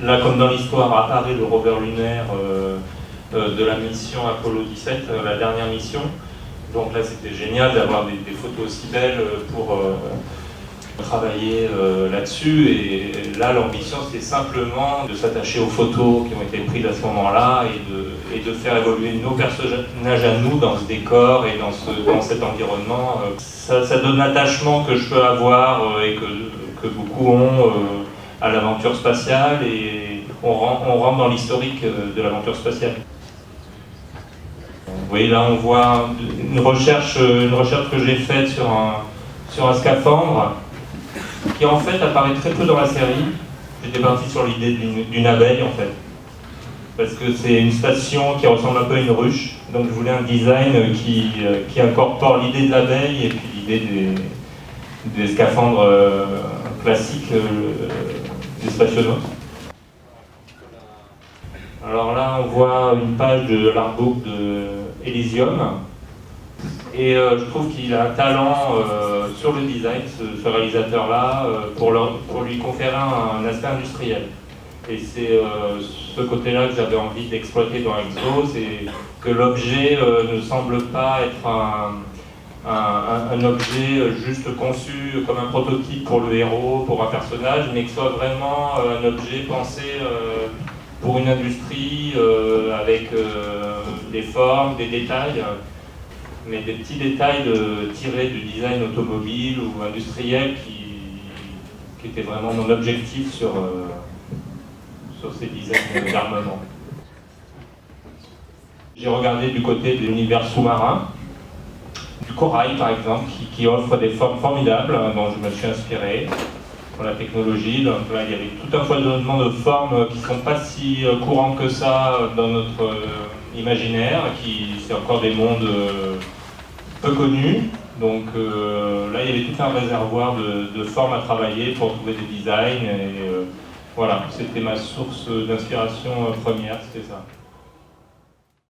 Là, comme dans l'histoire, apparaît le rover lunaire de la mission Apollo 17, la dernière mission. Donc là, c'était génial d'avoir des photos aussi belles pour travailler là-dessus. Et là, l'ambition, c'était simplement de s'attacher aux photos qui ont été prises à ce moment-là et de faire évoluer nos personnages à nous dans ce décor et dans cet environnement. Ça donne l'attachement que je peux avoir et que beaucoup ont à l'aventure spatiale, et on rentre dans l'historique de l'aventure spatiale. Vous voyez, là on voit une recherche que j'ai faite sur un scaphandre qui en fait apparaît très peu dans la série. J'étais parti sur l'idée d'une abeille en fait, parce que c'est une station qui ressemble un peu à une ruche, donc je voulais un design qui incorpore l'idée de l'abeille et puis l'idée des scaphandres classiques des spationautes. Alors là, on voit une page de l'artbook de Elysium, et je trouve qu'il a un talent sur le design, ce réalisateur-là, pour lui conférer un aspect industriel. Et c'est ce côté-là que j'avais envie d'exploiter dans EXO, c'est que l'objet ne semble pas être un objet juste conçu comme un prototype pour le héros, pour un personnage, mais que ce soit vraiment un objet pensé pour une industrie, avec des formes, des détails, mais des petits détails tirés du design automobile ou industriel qui était vraiment mon objectif sur ces designs d'armement. J'ai regardé du côté de l'univers sous-marin, du corail par exemple, qui offre des formes formidables, dont je me suis inspiré pour la technologie. Donc là, il y avait tout un foisonnement de formes qui ne sont pas si courantes que ça dans notre imaginaire, c'est encore des mondes peu connus. Donc là, il y avait tout un réservoir de formes à travailler pour trouver des designs. Et voilà, c'était ma source d'inspiration première, c'était ça.